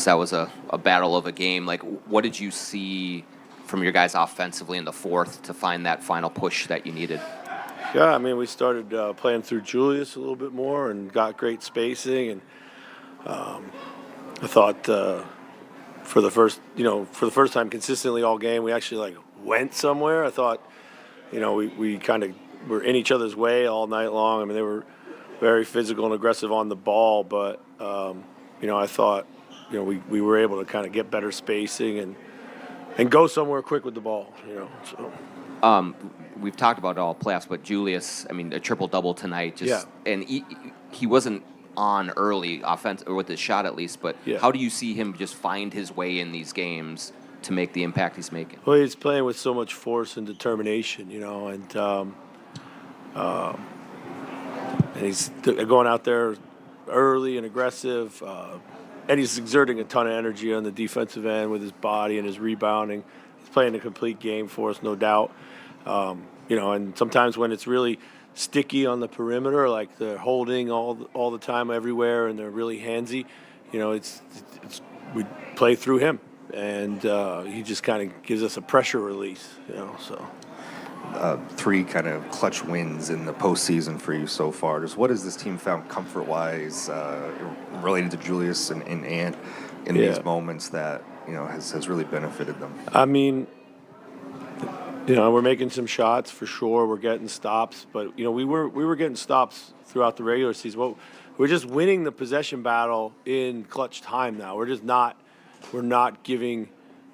Chris, that was a battle of a game. Like, what did you see from your guys offensively in the fourth to find that final push that you needed? Yeah, I mean, we started playing through Julius a little bit more and got great spacing. And I thought for the first time consistently all game, we actually went somewhere. I thought, we kind of were in each other's way all night long. I mean, they were very physical and aggressive on the ball, but I thought, we were able to kind of get better spacing and go somewhere quick with the ball. So. We've talked about it all playoffs, but Julius, I mean, a triple-double tonight. And he wasn't on early offense, or with his shot at least, but how do you see him just find his way in these games to make the impact he's making? Well, he's playing with so much force and determination, and he's going out there early and aggressive, and he's exerting a ton of energy on the defensive end with his body and his rebounding. He's playing a complete game for us, no doubt. And sometimes when it's really sticky on the perimeter, like they're holding all the time everywhere, and they're really handsy, we play through him, and he just kind of gives us a pressure release, So. 3 kind of clutch wins in the postseason for you so far. Just what has this team found comfort-wise related to Julius and Ant in these moments that has really benefited them? I mean, we're making some shots for sure. We're getting stops, but we were getting stops throughout the regular season. We're just winning the possession battle in clutch time now. We're not giving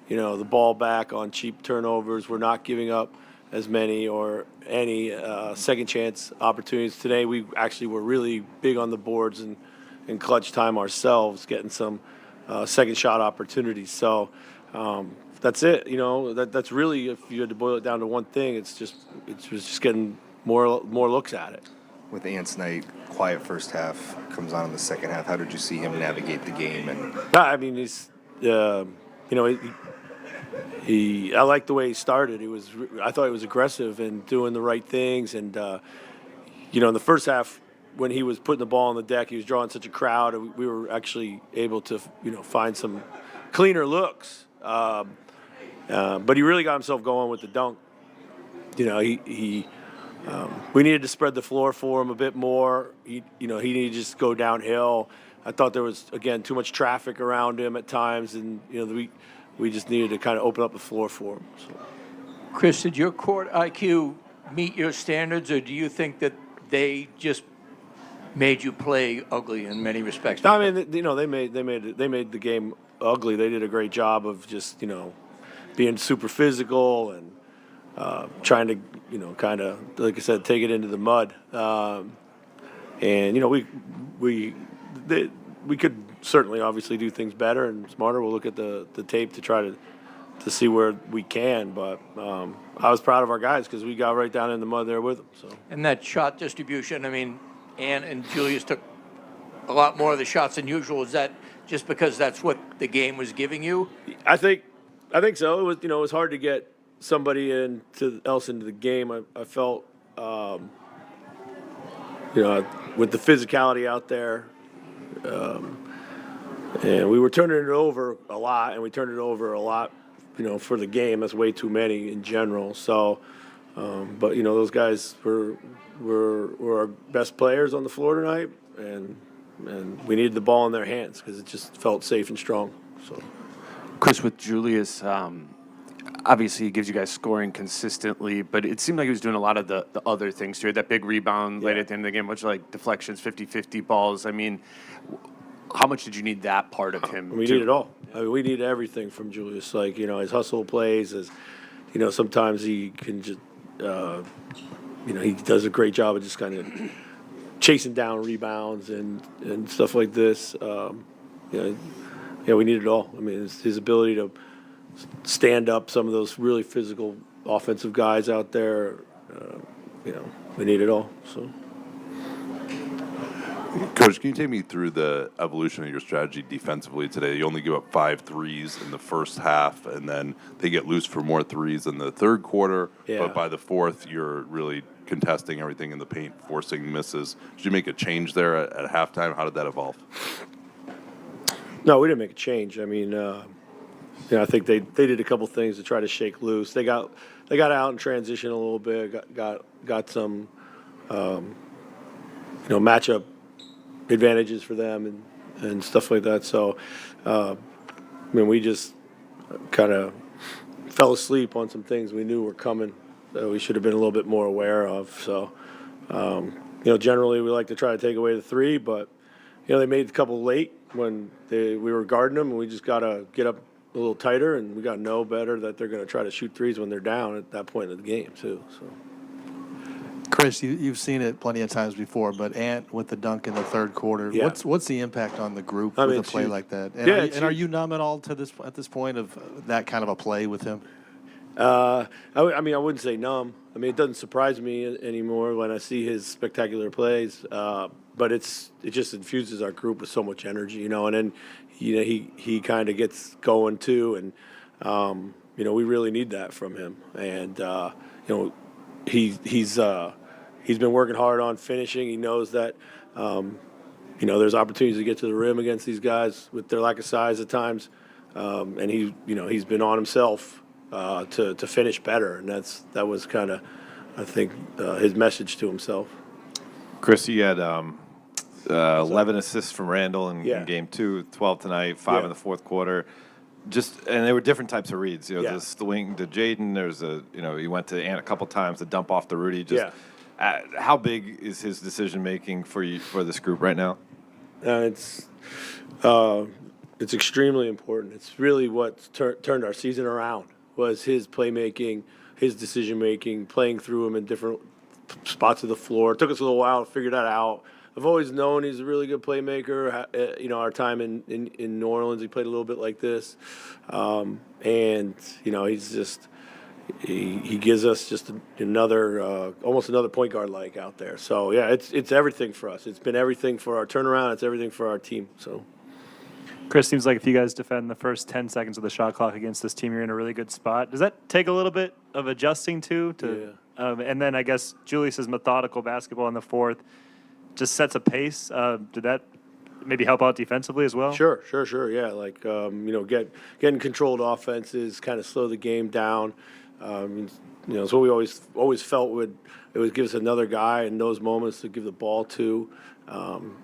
the ball back on cheap turnovers. We're not giving up as many or any second chance opportunities. Today we actually were really big on the boards and in clutch time ourselves, getting some second shot opportunities. So. That's it. That's really, if you had to boil it down to one thing, it's just getting more looks at it. With Ant's night, quiet first half, comes on in the second half. How did you see him navigate the game? I mean, he's, I like the way he started. I thought he was aggressive and doing the right things. And in the first half, when he was putting the ball on the deck, he was drawing such a crowd. We were actually able to, find some cleaner looks. But he really got himself going with the dunk. We needed to spread the floor for him a bit more. He needed to just go downhill. I thought there was, again, too much traffic around him at times, and we just needed to kind of open up the floor for him. So. Chris, did your court IQ meet your standards, or do you think that they just made you play ugly in many respects? No, I mean, they made the game ugly. They did a great job of just being super physical and trying to kind of, like I said, take it into the mud. And we could certainly obviously do things better and smarter. We'll look at the tape to try to see where we can. But I was proud of our guys because we got right down in the mud there with them. So. And that shot distribution, I mean, Ant and Julius took a lot more of the shots than usual. Is that just because that's what the game was giving you? I think so. It was hard to get somebody else into the game. I felt with the physicality out there, and we were turning it over a lot, and we turned it over a lot, for the game. That's way too many in general. So, but those guys were our best players on the floor tonight, and we needed the ball in their hands because it just felt safe and strong. So, Chris, with Julius, obviously he gives you guys scoring consistently, but it seemed like he was doing a lot of the other things too. That big rebound late at the end of the game, much like deflections, 50-50 balls. I mean, how much did you need that part of him? We need it all. I mean, we need everything from Julius. Like, his hustle plays, sometimes he can just, he does a great job of just kind of chasing down rebounds and stuff like this. We need it all. I mean, his ability to stand up some of those really physical offensive guys out there, we need it all. So. Coach, can you take me through the evolution of your strategy defensively today? You only give up 5 threes in the first half, and then they get loose for more threes in the third quarter. Yeah. But by the fourth, you're really contesting everything in the paint, forcing misses. Did you make a change there at halftime? How did that evolve? No, we didn't make a change. I mean, I think they did a couple things to try to shake loose. They got out in transition a little bit. Got some matchup advantages for them and stuff like that. So, we just kind of fell asleep on some things we knew were coming that we should have been a little bit more aware of. So, generally we like to try to take away the three, but they made a couple late when we were guarding them, and we just got to get up a little tighter, and we got to know better that they're going to try to shoot threes when they're down at that point in the game too. So. Chris, you've seen it plenty of times before, but Ant with the dunk in the third quarter, Yeah. what's the impact on the group I with mean, a play huge. like that? And, Yeah, are you numb at all at this point of that kind of a play with him? I wouldn't say numb. I mean, it doesn't surprise me anymore when I see his spectacular plays. But it just infuses our group with so much energy, and then he kind of gets going too, and we really need that from him. And he's been working hard on finishing. He knows that there's opportunities to get to the rim against these guys with their lack of size at times, and he's been on himself to finish better, and that was kind of, I think, his message to himself. Chris, you had 11 assists from Randle in Yeah. game 2, 12 tonight, 5 Yeah. in the fourth quarter. And they were different types of reads. Yeah. The swing to Jaden. There's he went to Ant a couple times to dump off to Rudy. How big is his decision making for this group right now? It's extremely important. It's really what turned our season around, was his playmaking, his decision making, playing through him in different spots of the floor. It took us a little while to figure that out. I've always known he's a really good playmaker. Our time in New Orleans, he played a little bit like this, and he's just he gives us just another almost another point guard like out there. So yeah, it's everything for us. It's been everything for our turnaround. It's everything for our team. So. Chris, seems like if you guys defend the first 10 seconds of the shot clock against this team, you're in a really good spot. Does that take a little bit of adjusting to? And then I guess Julius's methodical basketball in the fourth just sets a pace. Did that maybe help out defensively as well? Sure. Yeah, like getting controlled offenses, kind of slow the game down. It's what we always felt would give us another guy in those moments to give the ball to.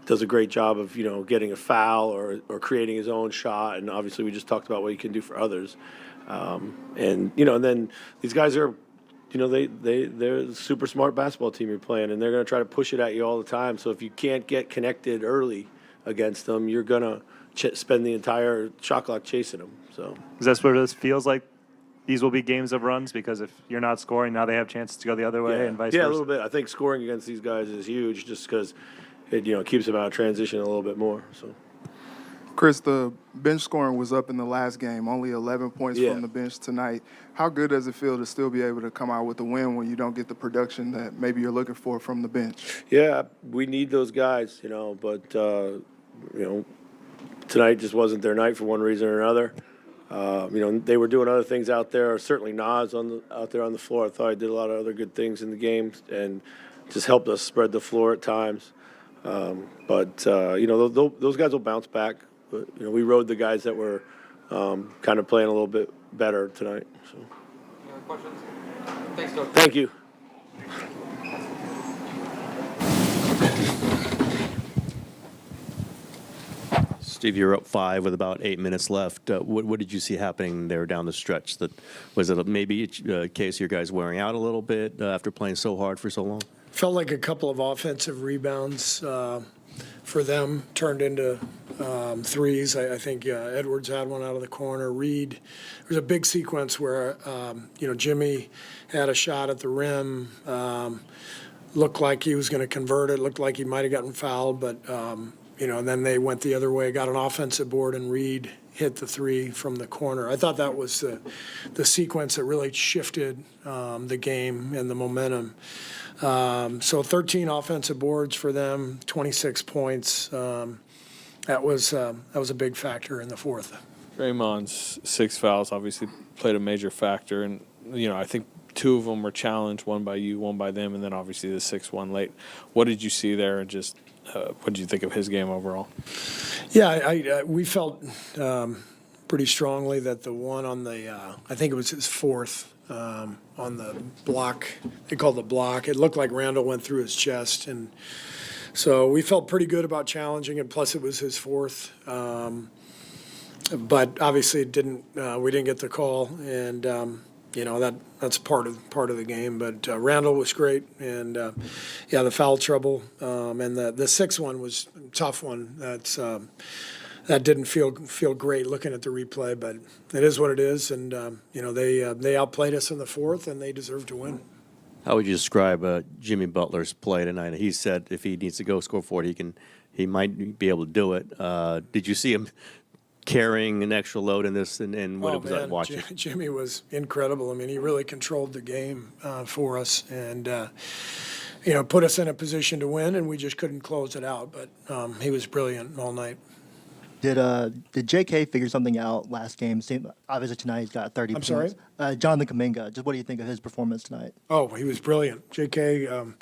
Does a great job of getting a foul or creating his own shot, and obviously we just talked about what he can do for others. And then these guys are, they're a super smart basketball team you're playing, and they're going to try to push it at you all the time. So if you can't get connected early against them, you're going to spend the entire shot clock chasing them. So Is that what this feels like? These will be games of runs because if you're not scoring, now they have chances to go the other way and vice versa. Yeah, a little bit. I think scoring against these guys is huge, just because it keeps them out of transition a little bit more. So. Chris, the bench scoring was up in the last game, only 11 points from the bench tonight. How good does it feel to still be able to come out with a win when you don't get the production that maybe you're looking for from the bench? Yeah, we need those guys, but, tonight just wasn't their night for one reason or another. They were doing other things out there. Certainly Nas out there on the floor. I thought he did a lot of other good things in the game and just helped us spread the floor at times. But those guys will bounce back. But, we rode the guys that were kind of playing a little bit better tonight. So. Any other questions? Thanks, Coach. Thank you. Steve, you're up 5 with about 8 minutes left. What did you see happening there down the stretch? Was it maybe a case of your guys wearing out a little bit after playing so hard for so long? Felt like a couple of offensive rebounds for them turned into threes. I think Edwards had one out of the corner. Reed, there was a big sequence where Jimmy had a shot at the rim. Looked like he was going to convert it. Looked like he might have gotten fouled, but and then they went the other way, got an offensive board, and Reed hit the three from the corner. I thought that was the sequence that really shifted the game and the momentum. So 13 offensive boards for them, 26 points. That was a big factor in the fourth. Draymond's 6 fouls obviously played a major factor, and I think 2 of them were challenged, one by you, one by them, and then obviously the 6-1 late. What did you see there, and just what did you think of his game overall? Yeah, we felt pretty strongly that the one on the, I think it was his fourth on the block, they called the block. It looked like Randle went through his chest. And so we felt pretty good about challenging it. Plus, it was his fourth. But obviously, we didn't get the call. And, that's part of the game. But Randle was great. And, the foul trouble. And the sixth one was a tough one. That didn't feel great looking at the replay, but it is what it is. And, they outplayed us in the fourth, and they deserve to win. How would you describe Jimmy Butler's play tonight? He said if he needs to go score 40, he might be able to do it. Did you see him carrying an extra load in this, and what it was like watching? Jimmy was incredible. I mean, he really controlled the game for us, and put us in a position to win, and we just couldn't close it out. But he was brilliant all night. Did JK figure something out last game? Obviously tonight he's got 30 points. I'm sorry? Jonathan Kuminga, just what do you think of his performance tonight? Oh, he was brilliant. JK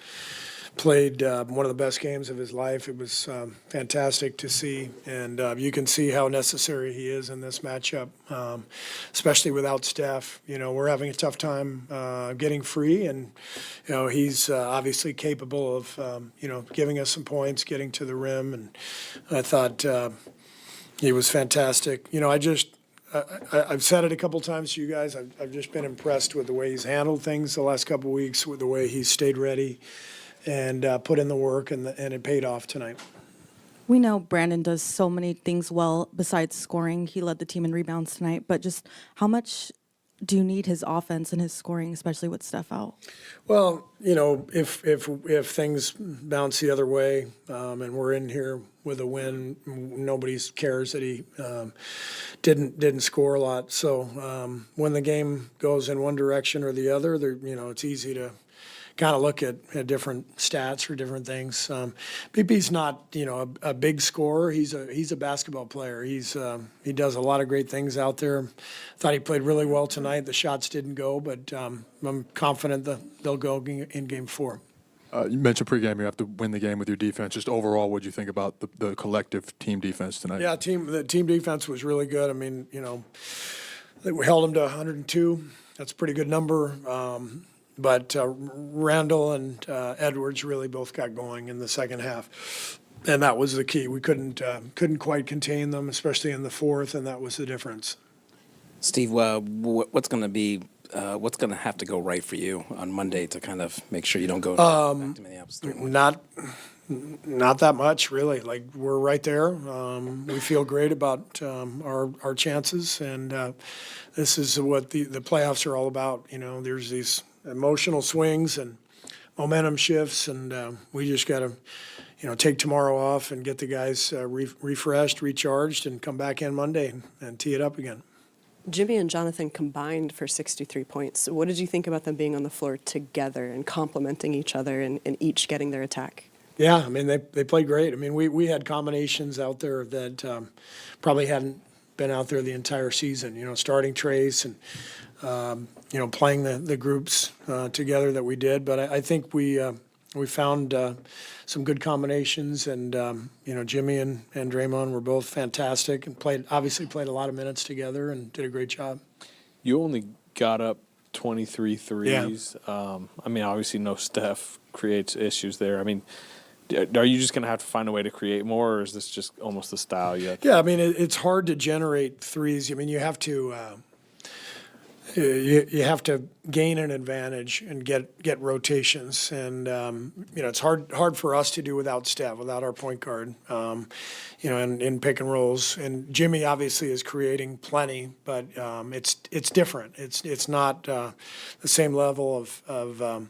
played one of the best games of his life. It was fantastic to see, and you can see how necessary he is in this matchup, especially without Steph. We're having a tough time getting free, and he's obviously capable of giving us some points, getting to the rim, and I thought he was fantastic. I've said it a couple times to you guys. I've just been impressed with the way he's handled things the last couple of weeks, with the way he's stayed ready and put in the work, and it paid off tonight. We know Brandon does so many things well besides scoring. He led the team in rebounds tonight, but just how much do you need his offense and his scoring, especially with Steph out? Well, if things bounce the other way and we're in here with a win, nobody cares that he didn't score a lot. So when the game goes in one direction or the other, it's easy to kind of look at different stats or different things. BP's not, a big scorer. He's a basketball player. He does a lot of great things out there. Thought he played really well tonight. The shots didn't go, but I'm confident that they'll go in game 4. You mentioned pregame you have to win the game with your defense. Just overall, what do you think about the collective team defense tonight? Yeah, the team defense was really good. I mean, we held them to 102. That's a pretty good number. But Randle and Edwards really both got going in the second half, and that was the key. We couldn't quite contain them, especially in the fourth, and that was the difference. Steve, what's going to have to go right for you on Monday to kind of make sure you don't go back to Minneapolis? Not that much, really. Like, we're right there. We feel great about our chances, and this is what the playoffs are all about. There's these emotional swings and momentum shifts, and we just got to, take tomorrow off and get the guys refreshed, recharged, and come back in Monday and tee it up again. Jimmy and Jonathan combined for 63 points. What did you think about them being on the floor together and complementing each other and each getting their attack? Yeah, I mean, they played great. I mean, we had combinations out there that probably hadn't been out there the entire season, starting Trace and playing the groups together that we did. But I think we found some good combinations, and Jimmy and Draymond were both fantastic and obviously played a lot of minutes together and did a great job. You only got up 23 threes. Yeah. Obviously no Steph creates issues there. Are you just going to have to find a way to create more, or is this just almost the style you have to? Yeah, it's hard to generate threes. You have to you have to gain an advantage and get rotations, and it's hard for us to do without Steph, without our point guard, and in pick and rolls. And Jimmy obviously is creating plenty, but it's different. It's not the same level of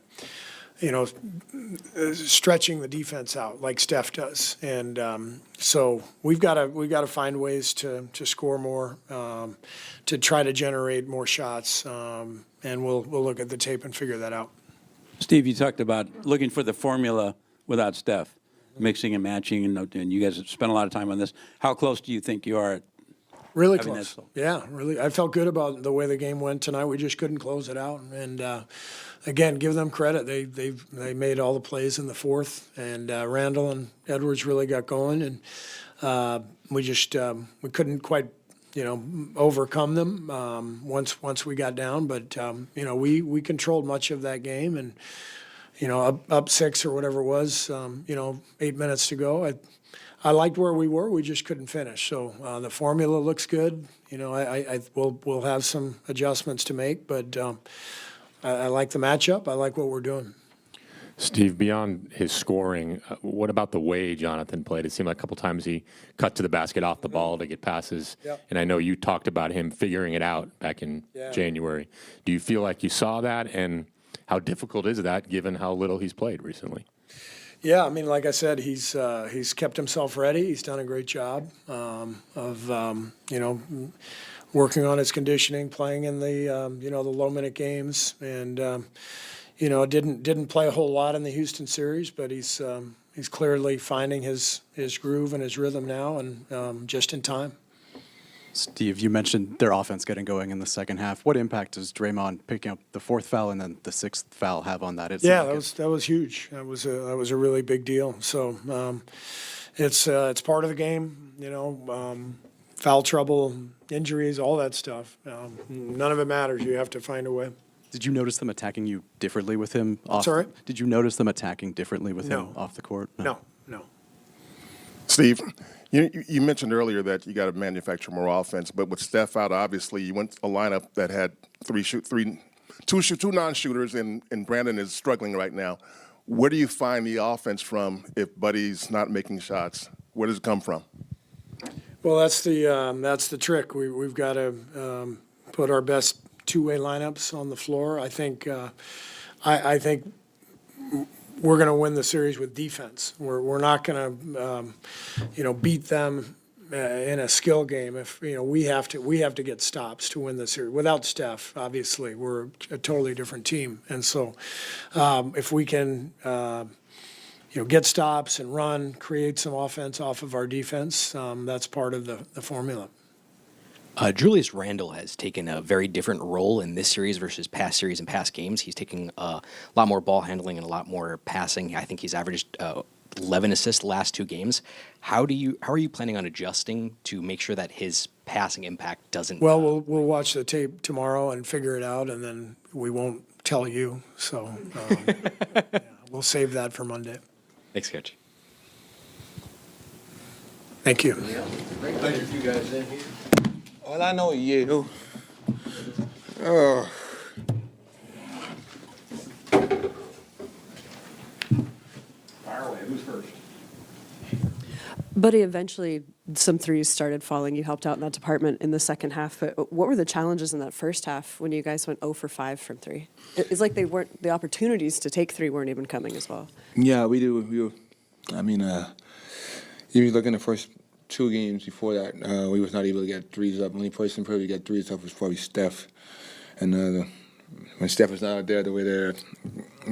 stretching the defense out like Steph does, and so we've got to find ways to score more, to try to generate more shots, and we'll look at the tape and figure that out. Steve, you talked about looking for the formula without Steph, mixing and matching, and you guys have spent a lot of time on this. How close do you think you are Really having close. that- Yeah, really. I felt good about the way the game went tonight. We just couldn't close it out. And again, give them credit. They made all the plays in the fourth, and Randle and Edwards really got going. And we just we couldn't quite overcome them once we got down. But we controlled much of that game, and up 6 or whatever it was. 8 minutes to go. I liked where we were. We just couldn't finish. So the formula looks good. We'll have some adjustments to make, but I like the matchup. I like what we're doing. Steve, beyond his scoring, what about the way Jonathan played? It seemed like a couple times he cut to the basket off the ball to get passes. Yep. And I know you talked about him figuring it out back in January. Do you feel like you saw that? And how difficult is that given how little he's played recently? Yeah, I mean, like I said, he's kept himself ready. He's done a great job of working on his conditioning, playing in the the low minute games, and didn't play a whole lot in the Houston series, but he's clearly finding his groove and his rhythm now, and just in time. Steve, you mentioned their offense getting going in the second half. What impact does Draymond picking up the fourth foul and then the sixth foul have on that? That was huge. That was a really big deal. So it's part of the game. Foul trouble, injuries, all that stuff. None of it matters. You have to find a way. Did you notice them attacking you differently with him? Sorry? Did you notice them attacking differently with him off the court? No. Steve, you mentioned earlier that you got to manufacture more offense, but with Steph out, obviously you went a lineup that had two non-shooters, and Brandon is struggling right now. Where do you find the offense from if Buddy's not making shots? Where does it come from? Well, that's the trick. We've got to put our best two-way lineups on the floor. I think we're going to win the series with defense. We're not going to beat them in a skill game. If we have to get stops to win the series. Without Steph, obviously, we're a totally different team. And so, if we can get stops and run, create some offense off of our defense, that's part of the formula. Julius Randle has taken a very different role in this series versus past series and past games. He's taking a lot more ball handling and a lot more passing. I think he's averaged 11 assists the last 2 games. How are you planning on adjusting to make sure that his passing impact doesn't? Well, we'll watch the tape tomorrow and figure it out, and then we won't tell you. So we'll save that for Monday. Thanks, Coach. Thank you. Great pleasure for you guys in here. All I know is you. Oh. Fire away. Who's first? Buddy, eventually some threes started falling. You helped out in that department in the second half. But what were the challenges in that first half when you guys went 0 for 5 from 3? It's like the opportunities to take 3 weren't even coming as well. Yeah, we do. I mean, you look in the first 2 games before that, we was not able to get threes up. The only person probably get threes up was probably Steph. And when Steph was not out there, the way they're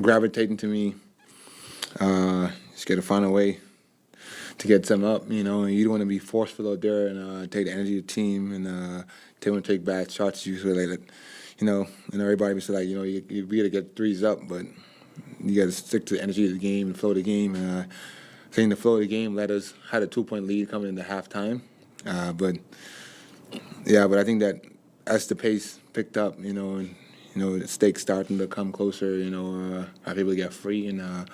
gravitating to me, just got to find a way to get some up, and you don't want to be forceful out there and take the energy of the team and want to take bad shots usually, like, and everybody was like, you got to get threes up, but you got to stick to the energy of the game and flow of the game. And I think the flow of the game had a 2-point lead coming into halftime, but I think that as the pace picked up, and the stakes starting to come closer, I was able to get free and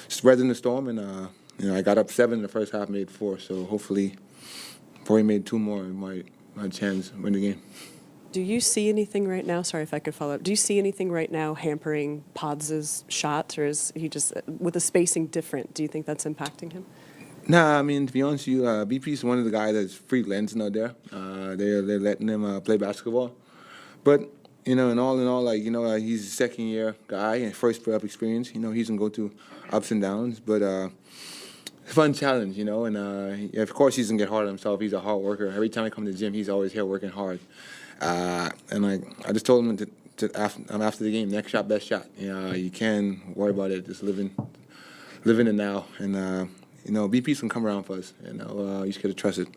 just weathering the storm, and I got up 7 in the first half, made 4, so hopefully, before we made 2 more, my chance to win the game. Do you see anything right now? Sorry if I could follow up. Do you see anything right now hampering Pods' shots, or is he just with the spacing different? Do you think that's impacting him? Nah, I mean, to be honest with you, BP's one of the guys that's freelancing out there. They're letting him play basketball, but in all, like he's a second-year guy and first playoff experience. He's gonna go through ups and downs, but it's a fun challenge, and of course he's gonna get hard on himself. He's a hard worker. Every time I come to the gym, he's always here working hard. And I just told him after the game, next shot, best shot. You can't worry about it. Just live in the now. And BP's can come around for us. You just gotta trust it.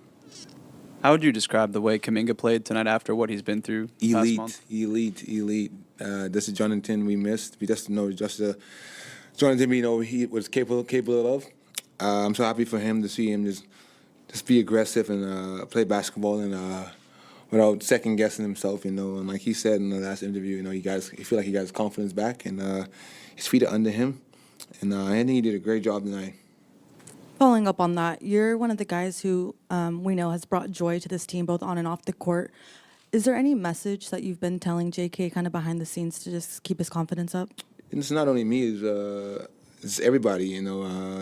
How would you describe the way Kuminga played tonight after what he's been through the past month? Elite. This is Jonathan we missed. We just know Jonathan we know he was capable of. I'm so happy for him to see him just be aggressive and play basketball and without second guessing himself. And like he said in the last interview, he feel like he got his confidence back and his feet are under him. And I think he did a great job tonight. Following up on that, you're one of the guys who we know has brought joy to this team, both on and off the court. Is there any message that you've been telling JK kind of behind the scenes to just keep his confidence up? And it's not only me, it's everybody,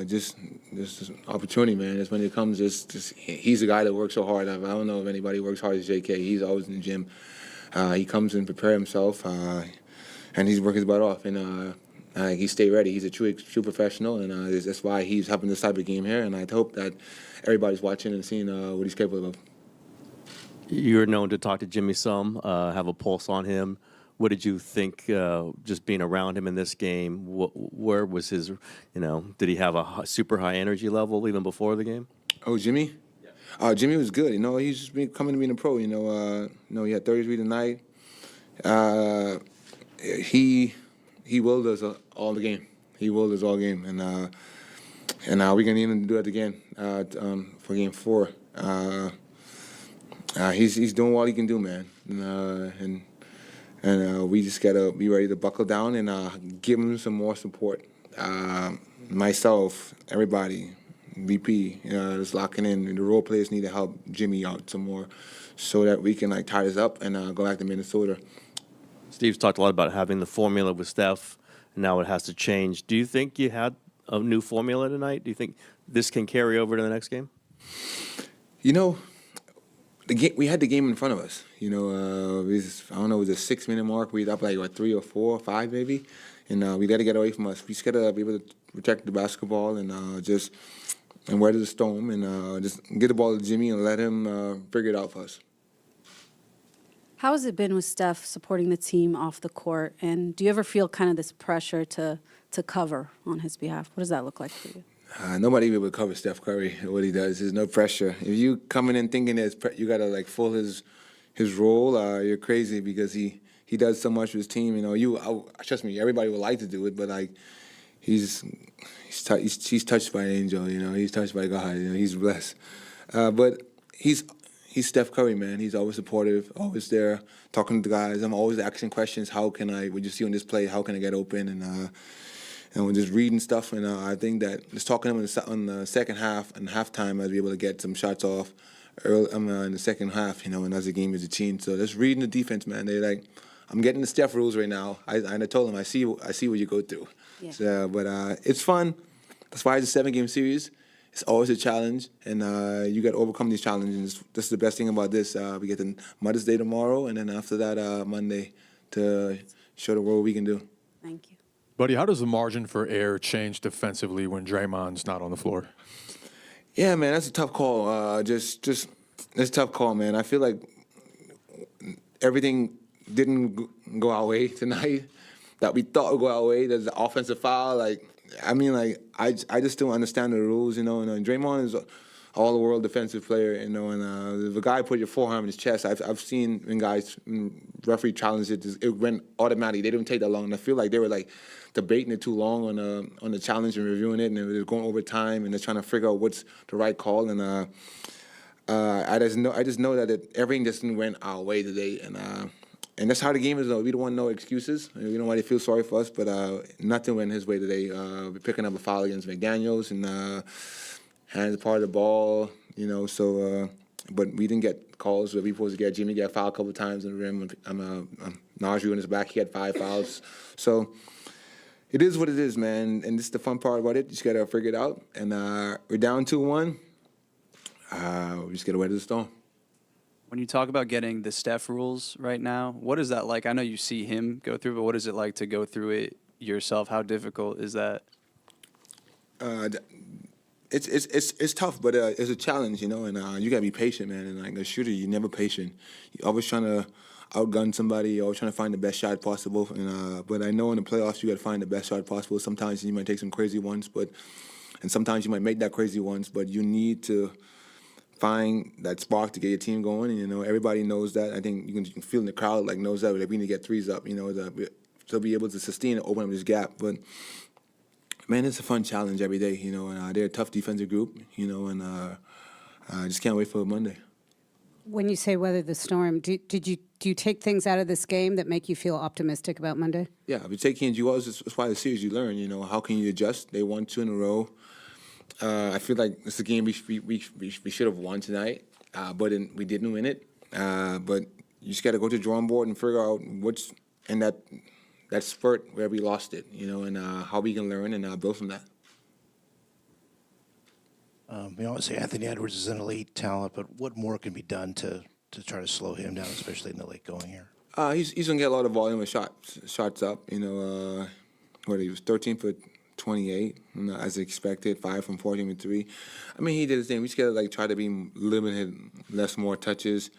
just this opportunity, man. Just when it comes, he's a guy that works so hard. I don't know if anybody works hard as JK. He's always in the gym. He comes and prepare himself, and he's working his butt off. And he stay ready. He's a true professional, and that's why he's having this type of game here. And I hope that everybody's watching and seeing what he's capable of. You're known to talk to Jimmy some, have a pulse on him. What did you think just being around him in this game? Where was his, did he have a super high energy level even before the game? Oh, Jimmy? Yeah. Jimmy was good. He's just been coming to being a pro. He had 33 tonight. He willed us all the game. He willed us all game, and we're gonna even do it again for game 4. He's doing all he can do, man, and we just gotta be ready to buckle down and give him some more support. Myself, everybody, VP, just locking in. The role players need to help Jimmy out some more, so that we can tie this up and go back to Minnesota. Steve's talked a lot about having the formula with Steph, and now it has to change. Do you think you had a new formula tonight? Do you think this can carry over to the next game? We had the game in front of us. I don't know, it was a 6-minute mark. We were up 3 or 4 or 5 maybe, and we got to get away from us. We just got to be able to protect the basketball and weather the storm and just get the ball to Jimmy and let him figure it out for us. How has it been with Steph supporting the team off the court? And do you ever feel kind of this pressure to cover on his behalf? What does that look like for you? Nobody will cover Steph Curry. What he does, there's no pressure. If you coming in thinking that you got to full his role, you're crazy because he does so much for his team. Trust me, everybody would like to do it, but he's touched by an angel. He's touched by God. He's blessed. But he's Steph Curry, man. He's always supportive, always there, talking to the guys. I'm always asking questions. What you see on this play, how can I get open? And we're just reading stuff. And I think that just talking to him in the second half and halftime, I'll be able to get some shots off early in the second half, and as the game is a change. So just reading the defense, man. They're I'm getting the Steph rules right now. I told him, I see what you go through. Yeah. So, but it's fun. That's why it's a 7-game series. It's always a challenge, and you got to overcome these challenges. This is the best thing about this. We get to Mother's Day tomorrow, and then after that, Monday, to show the world what we can do. Thank you. Buddy, how does the margin for error change defensively when Draymond's not on the floor? Yeah, man, that's a tough call. That's a tough call, man. I feel like everything didn't go our way tonight that we thought would go our way. There's an offensive foul, I just don't understand the rules, and Draymond is all-world defensive player, and if a guy put your forearm in his chest, I've seen when referee challenged it went automatically. They didn't take that long, and I feel like they were debating it too long on the challenge and reviewing it, and it was going over time, and they're trying to figure out what's the right call, and I just know that everything just went our way today, and that's how the game is, though. We don't want no excuses. We don't want to feel sorry for us, but nothing went his way today. We're picking up a foul against McDaniels and hands part of the ball, but we didn't get calls where we supposed to get. Jimmy got fouled a couple of times in the rim. Najee on his back, he had 5 fouls. So it is what it is, man, and this is the fun part about it. You just got to figure it out, and we're down 2-1. We just got to weather the storm. When you talk about getting the Steph rules right now, what is that like? I know you see him go through, but what is it like to go through it yourself? How difficult is that? It's tough, but it's a challenge, and you gotta be patient, man. And like a shooter, you're never patient. You're always trying to outgun somebody. You're always trying to find the best shot possible. And but I know in the playoffs, you gotta find the best shot possible. Sometimes you might take some crazy ones, and sometimes you might make that crazy ones. But you need to find that spark to get your team going. And, everybody knows that. I think you can feel in the crowd knows that we need to get threes up. To be able to sustain and open up this gap. But man, it's a fun challenge every day. And they're a tough defensive group. And I just can't wait for Monday. When you say weather the storm, do you take things out of this game that make you feel optimistic about Monday? Yeah, if you take games, it's why the series you learn. How can you adjust? They won 2 in a row. I feel like it's a game we should have won tonight, but we didn't win it. But you just got to go to the drawing board and figure out what's in that spurt where we lost it, and how we can learn and build from that. We always say Anthony Edwards is an elite talent, but what more can be done to try to slow him down, especially in the late going here? He's gonna get a lot of volume of shots up. He was 13 for 28, as expected, 5 from 14 with 3. I mean, he did his thing. We just gotta try to be limited, more touches.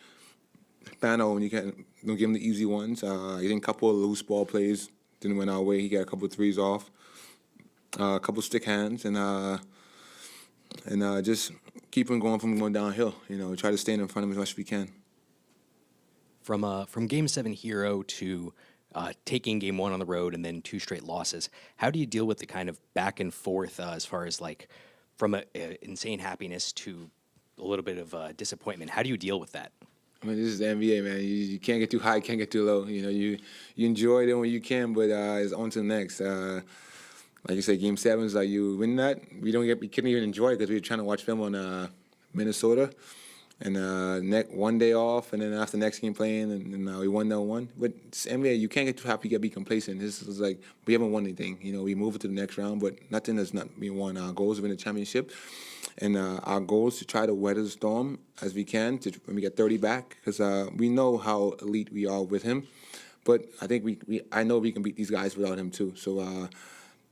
Bano, when you don't give him the easy ones. He did a couple of loose ball plays, didn't win our way. He got a couple of threes off, a couple of stick hands, and just keep him going downhill. Try to stay in front of him as much as we can. From Game 7 hero to taking Game 1 on the road and then 2 straight losses, how do you deal with the kind of back and forth as far as from a insane happiness to a little bit of disappointment? How do you deal with that? I mean, this is the NBA, man. You can't get too high, can't get too low. You enjoy it when you can, but it's on to the next. Like you said, Game 7 is you win that. We couldn't even enjoy it because we were trying to watch film on Minnesota, and one day off, and then after the next game playing, and we won that one. But it's NBA, you can't get too happy, you gotta be complacent. This is we haven't won anything. We move it to the next round, but nothing has not been won. Our goal is to win the championship, and our goal is to try to weather the storm as we can when we get 30 back, because we know how elite we are with him. But I think I know we can beat these guys without him too. So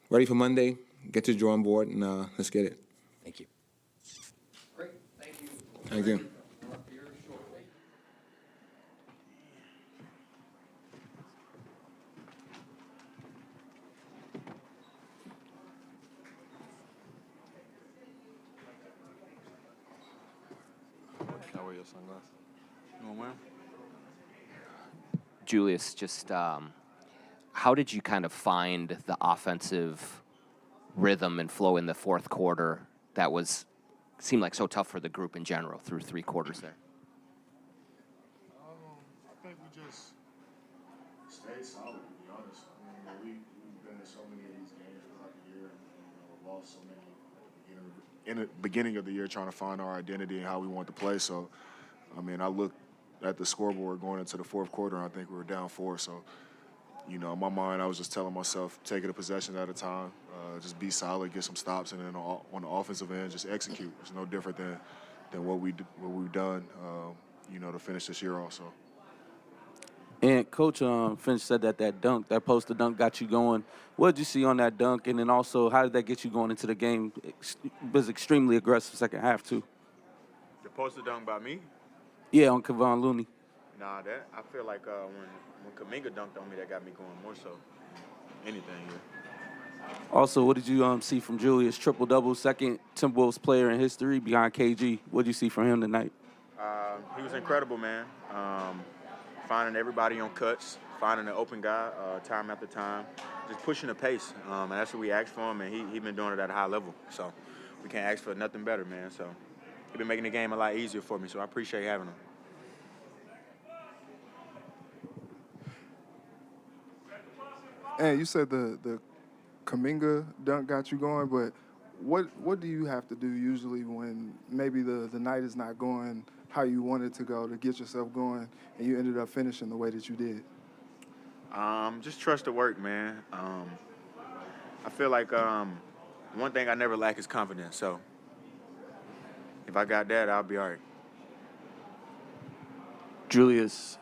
ready for Monday, get to the drawing board, and let's get it. Thank you. Great, thank you. Thank you. Can I wear your sunglasses? You want to wear them? Julius, just how did you kind of find the offensive rhythm and flow in the fourth quarter that seemed like so tough for the group in general through 3 quarters there? I think we just stayed solid, to be honest. I mean, we've been in so many of these games throughout the year and lost so many in the beginning of the year trying to find our identity and how we want to play. So, I mean, I looked at the scoreboard going into the fourth quarter, and I think we were down 4. So, in my mind, I was just telling myself, take it a possession at a time, just be solid, get some stops, and then on the offensive end, just execute. It's no different than what we've done, to finish this year also. And Coach Finch said that poster dunk got you going. What did you see on that dunk? And then also, how did that get you going into the game? It was extremely aggressive second half, too. The poster dunk by me? Yeah, on Kevon Looney. Nah, that I feel like when Kuminga dunked on me, that got me going more so than anything here. Also, what did you see from Julius? Triple-double, second Timberwolves player in history behind KG. What did you see from him tonight? He was incredible, man. Finding everybody on cuts, finding an open guy time after time, just pushing the pace. And that's what we asked for him, and he been doing it at a high level. So we can't ask for nothing better, man. So he's been making the game a lot easier for me, so I appreciate having him. And you said the Kuminga dunk got you going, but what do you have to do usually when maybe the night is not going how you wanted to go to get yourself going, and you ended up finishing the way that you did? Just trust the work, man. I feel like one thing I never lack is confidence. So if I got that, I'll be all right. Julius,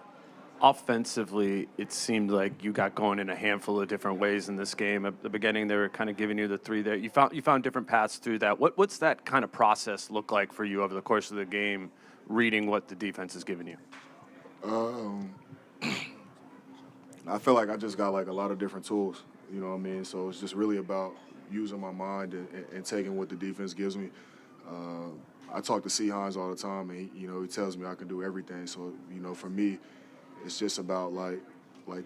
offensively, it seemed like you got going in a handful of different ways in this game. At the beginning, they were kind of giving you the 3 there. You found different paths through that. What's that kind of process look like for you over the course of the game, reading what the defense is giving you? I feel like I just got a lot of different tools, you know what I mean? So it's just really about using my mind and taking what the defense gives me. I talk to C. Hines all the time, and he tells me I can do everything. So for me, it's just about like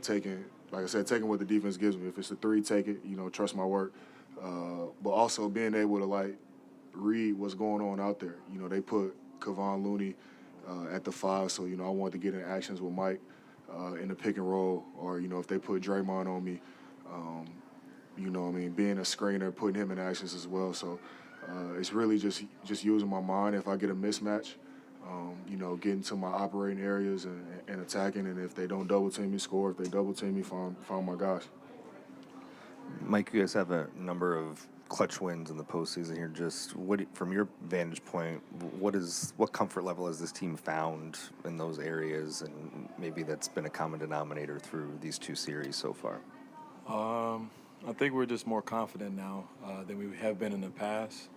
taking, like I said, taking what the defense gives me. If it's a three, take it. Trust my work, but also being able to read what's going on out there. They put Kevon Looney at the 5, so I wanted to get in actions with Mike in the pick and roll, or if they put Draymond on me, being a screener, putting him in actions as well. So it's really just using my mind. If I get a mismatch, getting to my operating areas and attacking, and if they don't double team me, score. If they double team me, find my guys. Mike, you guys have a number of clutch wins in the postseason here. Just from your vantage point, what comfort level has this team found in those areas, and maybe that's been a common denominator through these 2 series so far? I think we're just more confident now than we have been in the past.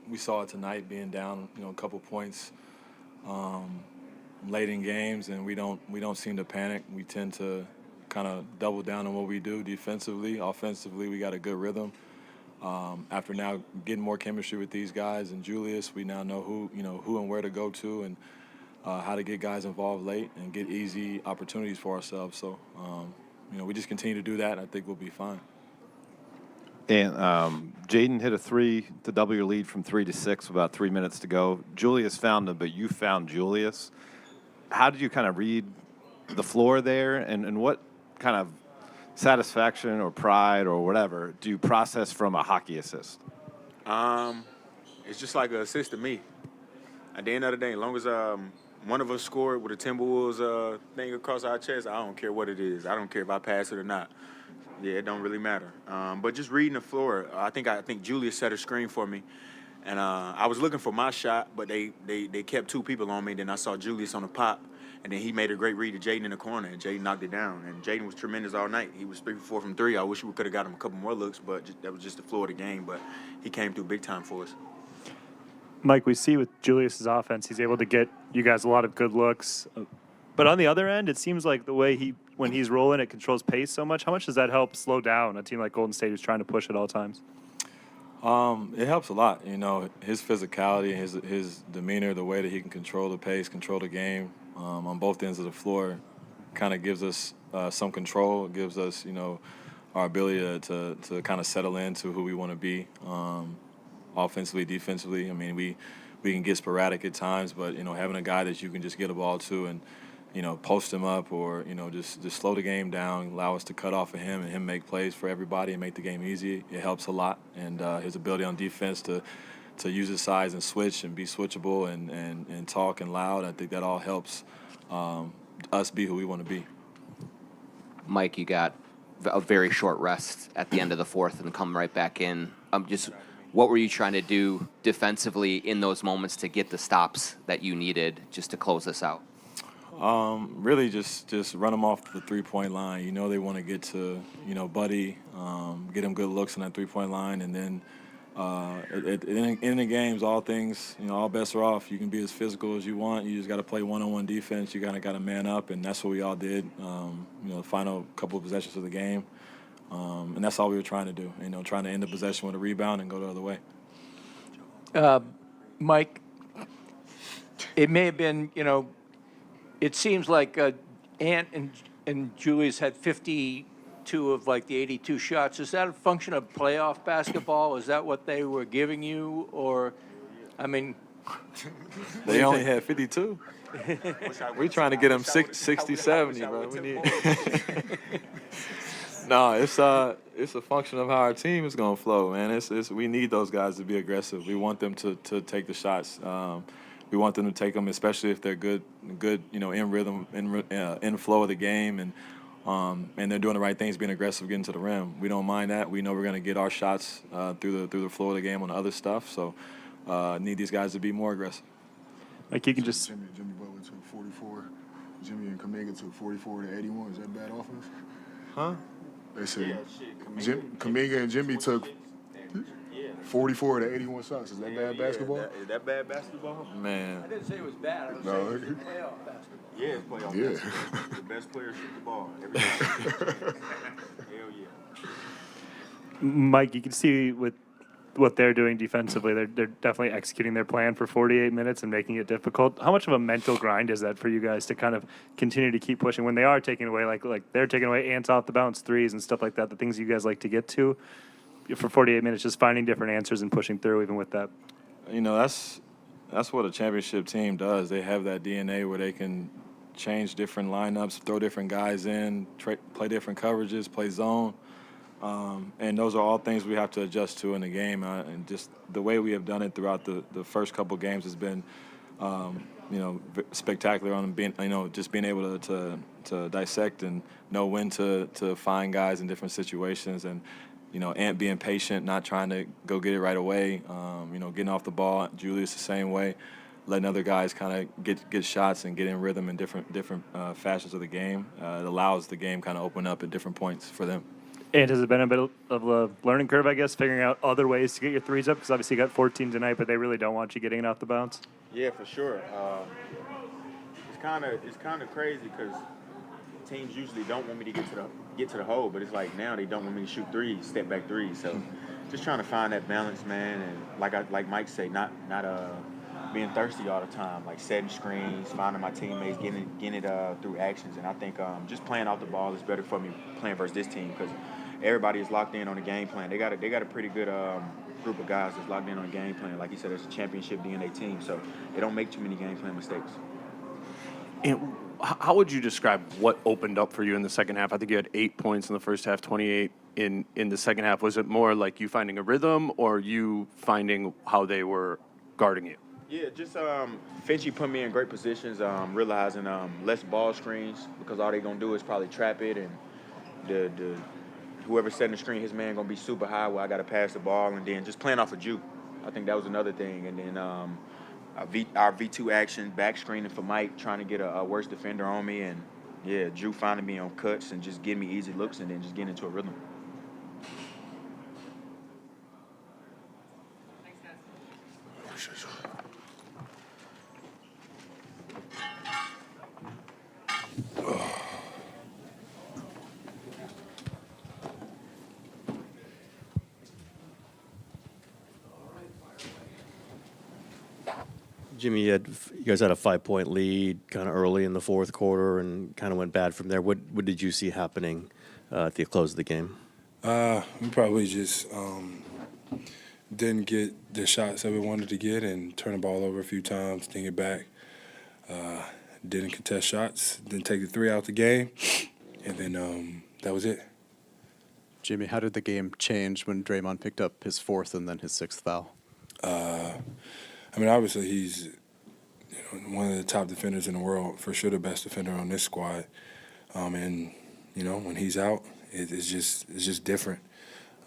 We saw it tonight, being down, a couple points late in games, and we don't seem to panic. We tend to kind of double down on what we do defensively. Offensively, we got a good rhythm. After now getting more chemistry with these guys and Julius, we now know who and where to go to, and how to get guys involved late and get easy opportunities for ourselves. So, we just continue to do that, and I think we'll be fine. And Jaden hit a 3 to double your lead from 3 to 6 with about 3 minutes to go. Julius found him, but you found Julius. How did you kind of read the floor there, and what kind of satisfaction or pride or whatever do you process from a hockey assist? It's just like an assist to me. At the end of the day, as long as one of us scored with a Timberwolves thing across our chest, I don't care what it is. I don't care if I pass it or not. Yeah, it don't really matter. But just reading the floor, I think Julius set a screen for me, and I was looking for my shot, but they kept 2 people on me. Then I saw Julius on the pop, and then he made a great read to Jaden in the corner, and Jaden knocked it down. And Jaden was tremendous all night. He was 3 for 4 from 3. I wish we could have got him a couple more looks, but that was just the floor of the game. But he came through big time for us. Mike, we see with Julius's offense, he's able to get you guys a lot of good looks. But on the other end, it seems like the way when he's rolling, it controls pace so much. How much does that help slow down a team like Golden State who's trying to push at all times? It helps a lot. His physicality, his demeanor, the way that he can control the pace, control the game on both ends of the floor, kind of gives us some control. It gives us, our ability to kind of settle into who we want to be, offensively, defensively. I mean, we can get sporadic at times, but having a guy that you can just get a ball to and post him up, or just slow the game down, allow us to cut off of him and him make plays for everybody and make the game easy. It helps a lot, and his ability on defense to use his size and switch and be switchable and talk and loud. I think that all helps us be who we want to be. Mike, you got a very short rest at the end of the 4th and come right back in. What were you trying to do defensively in those moments to get the stops that you needed just to close this out? Really just run them off the 3-point line. They want to get to, Buddy, get them good looks on that 3-point line. And then in the games, all things, all bets are off. You can be as physical as you want. You just got to play one-on-one defense. You kind of got to man up, and that's what we all did, the final couple of possessions of the game. And that's all we were trying to do, trying to end the possession with a rebound and go the other way. Mike, it may have been, it seems like Ant and Julius had 52 of like the 82 shots. Is that a function of playoff basketball? Is that what they were giving you? Or, I mean... They only had 52. We're trying to get them 60, 70, bro. We need... No, it's a function of how our team is going to flow, man. We need those guys to be aggressive. We want them to take the shots. We want them to take them, especially if they're good, in rhythm, in flow of the game, and they're doing the right things, being aggressive, getting to the rim. We don't mind that. We know we're going to get our shots through the flow of the game on the other stuff. So, need these guys to be more aggressive. Like you can just. Jimmy Butler took 44. Jimmy and Kuminga took 44 to 81. Is that bad offense? Huh? They said Kuminga and Jimmy took 44 to 81 shots. Is that bad basketball? Is that bad basketball? Man. I didn't say it was bad. I was saying it was playoff basketball. Yeah, it's playoff basketball. The best player shoot the ball every day. Hell yeah. Mike, you can see with what they're doing defensively. They're definitely executing their plan for 48 minutes and making it difficult. How much of a mental grind is that for you guys to kind of continue to keep pushing when they are taking away, like they're taking away ants off the bounce threes and stuff like that, the things you guys like to get to for 48 minutes, just finding different answers and pushing through even with that? You know, that's what a championship team does. They have that DNA where they can change different lineups, throw different guys in, play different coverages, play zone. And those are all things we have to adjust to in the game. And just the way we have done it throughout the first couple games has been, spectacular on being, just being able to dissect and know when to find guys in different situations. And, Ant being patient, not trying to go get it right away, getting off the ball. Julius the same way, letting other guys kind of get shots and get in rhythm in different fashions of the game. It allows the game kind of open up at different points for them. And has it been a bit of a learning curve, I guess, figuring out other ways to get your threes up? Because obviously you got 14 tonight, but they really don't want you getting it off the bounce. Yeah, for sure. It's kind of crazy because teams usually don't want me to get to the hole, but it's like now they don't want me to shoot threes, step back threes. So just trying to find that balance, man. And like Mike say, not being thirsty all the time, like setting screens, finding my teammates, getting it through actions. And I think just playing off the ball is better for me playing versus this team because everybody is locked in on the game plan. They got a pretty good group of guys that's locked in on the game plan. Like you said, it's a championship DNA team, so they don't make too many game plan mistakes. And how would you describe what opened up for you in the second half? I think you had 8 points in the first half, 28 in the second half. Was it more like you finding a rhythm or you finding how they were guarding you? Yeah, just Finch put me in great positions, realizing less ball screens because all they're going to do is probably trap it, and the whoever's setting the screen, his man going to be super high where I got to pass the ball, and then just playing off of Ju. I think that was another thing. And then our V2 action, back screening for Mike, trying to get a worse defender on me, and, yeah, Ju finding me on cuts and just getting me easy looks and then just getting into a rhythm. Jimmy, you guys had a 5-point lead kind of early in the fourth quarter and kind of went bad from there. What did you see happening at the close of the game? We probably just didn't get the shots that we wanted to get and turn the ball over a few times, didn't get back. Didn't contest shots, didn't take the three out the game, and then that was it. Jimmy, how did the game change when Draymond picked up his fourth and then his sixth foul? Obviously he's one of the top defenders in the world, for sure the best defender on this squad. And when he's out, it's just different.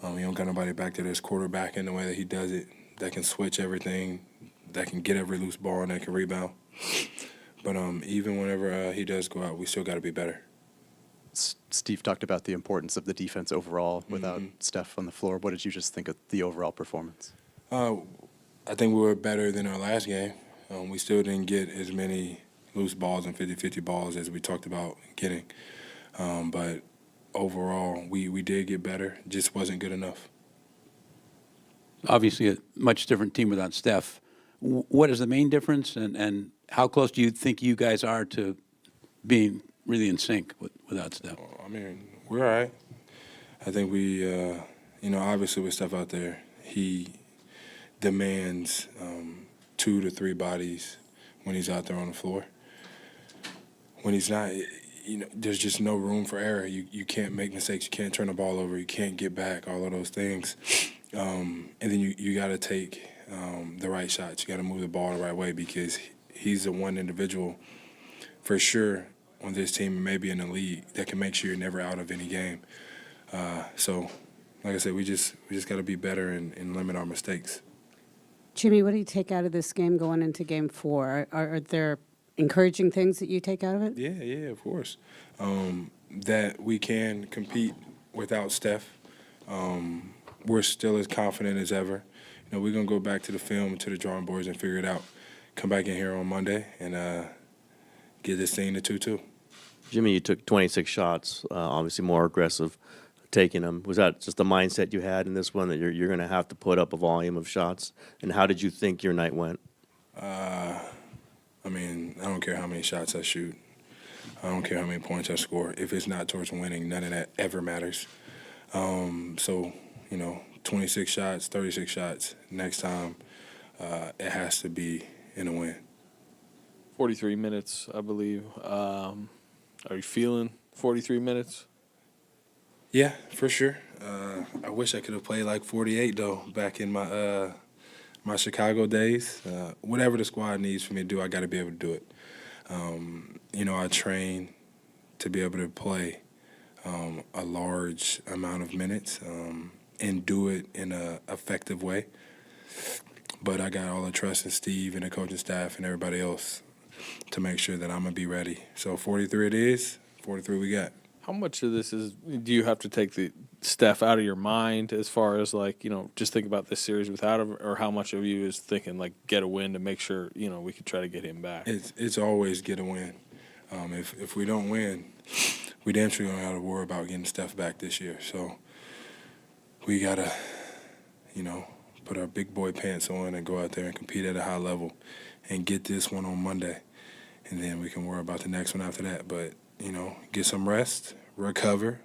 You don't got nobody back there that's quarterback in the way that he does it, that can switch everything, that can get every loose ball and that can rebound. But even whenever he does go out, we still got to be better. Steve talked about the importance of the defense overall without Steph on the floor. What did you just think of the overall performance? I think we were better than our last game. We still didn't get as many loose balls and 50-50 balls as we talked about getting. But overall, we did get better. Just wasn't good enough. Obviously, a much different team without Steph. What is the main difference, and how close do you think you guys are to being really in sync without Steph? We're all right. I think we, obviously with Steph out there, he demands 2 to 3 bodies when he's out there on the floor. When he's not, there's just no room for error. You can't make mistakes. You can't turn the ball over. You can't get back, all of those things. And then you got to take the right shots. You got to move the ball the right way because he's the one individual for sure on this team and maybe in the league that can make sure you're never out of any game. So, like I said, we just got to be better and limit our mistakes. Jimmy, what do you take out of this game going into Game 4? Are there encouraging things that you take out of it? Yeah, of course. That we can compete without Steph. We're still as confident as ever. We're going to go back to the film and to the drawing boards and figure it out. Come back in here on Monday and get this thing to 2-2. Jimmy, you took 26 shots, obviously more aggressive taking them? Was that just the mindset you had in this one, that you're going to have to put up a volume of shots? And how did you think your night went? I mean, I don't care how many shots I shoot. I don't care how many points I score. If it's not towards winning, none of that ever matters. So, 26 shots, 36 shots. Next time, it has to be in a win. 43 minutes, I believe. Are you feeling 43 minutes? Yeah, for sure. I wish I could have played like 48, though, back in my my Chicago days. Whatever the squad needs for me to do, I got to be able to do it. I train to be able to play a large amount of minutes and do it in an effective way. But I got all the trust in Steve and the coaching staff and everybody else to make sure that I'm going to be ready. So 43 it is, 43 we got. How much of this do you have to take the Steph out of your mind as far as just think about this series without him, or how much of you is thinking get a win to make sure, we could try to get him back? It's always get a win. If we don't win, we damn sure don't have to worry about getting Steph back this year. So we got to, put our big boy pants on and go out there and compete at a high level and get this one on Monday. And then we can worry about the next one after that. But, get some rest, recover,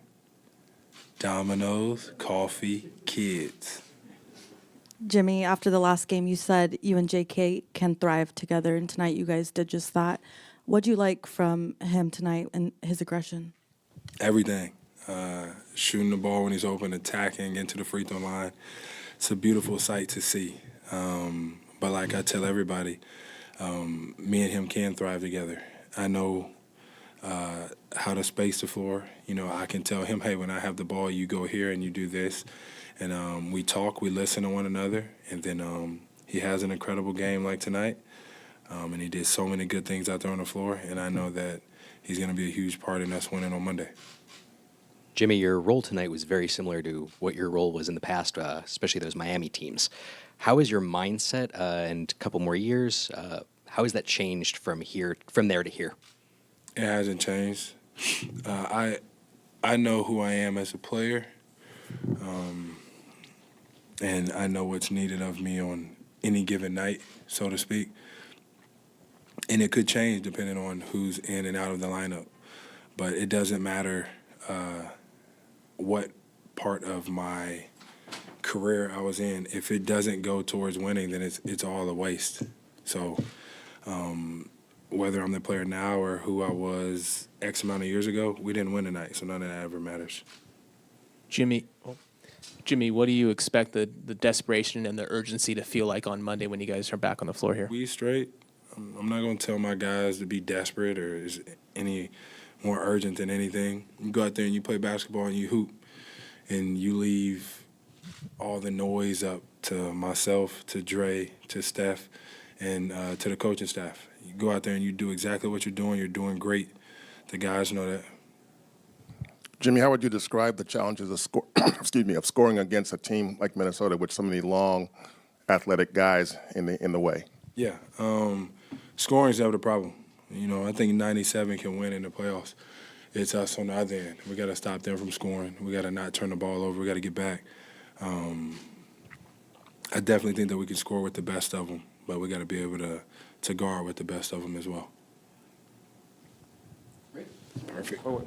dominoes, coffee, kids. Jimmy, after the last game, you said you and JK can thrive together, and tonight you guys did just that. What do you like from him tonight and his aggression? Everything. Shooting the ball when he's open, attacking into the free throw line. It's a beautiful sight to see. But like I tell everybody, me and him can thrive together. I know how to space the floor. I can tell him, hey, when I have the ball, you go here and you do this. And we talk, we listen to one another. And then he has an incredible game like tonight. And he did so many good things out there on the floor. And I know that he's going to be a huge part in us winning on Monday. Jimmy, your role tonight was very similar to what your role was in the past, especially those Miami teams. How is your mindset and a couple more years? How has that changed from there to here? It hasn't changed. I know who I am as a player, and I know what's needed of me on any given night, so to speak. And it could change depending on who's in and out of the lineup. But it doesn't matter what part of my career I was in. If it doesn't go towards winning, then it's all a waste. So whether I'm the player now or who I was X amount of years ago, we didn't win tonight, so none of that ever matters. Jimmy, what do you expect the desperation and the urgency to feel like on Monday when you guys are back on the floor here? We straight. I'm not going to tell my guys to be desperate or is any more urgent than anything. You go out there and you play basketball and you hoop, and you leave all the noise up to myself, to Dre, to Steph, and to the coaching staff. You go out there and you do exactly what you're doing. You're doing great. The guys know that. Jimmy, how would you describe the challenges of of scoring against a team like Minnesota with so many long, athletic guys in the way? Yeah, scoring is never the problem. I think 97 can win in the playoffs. It's us on the other end. We got to stop them from scoring. We got to not turn the ball over. We got to get back. I definitely think that we can score with the best of them, but we got to be able to guard with the best of them as well. Great. Perfect.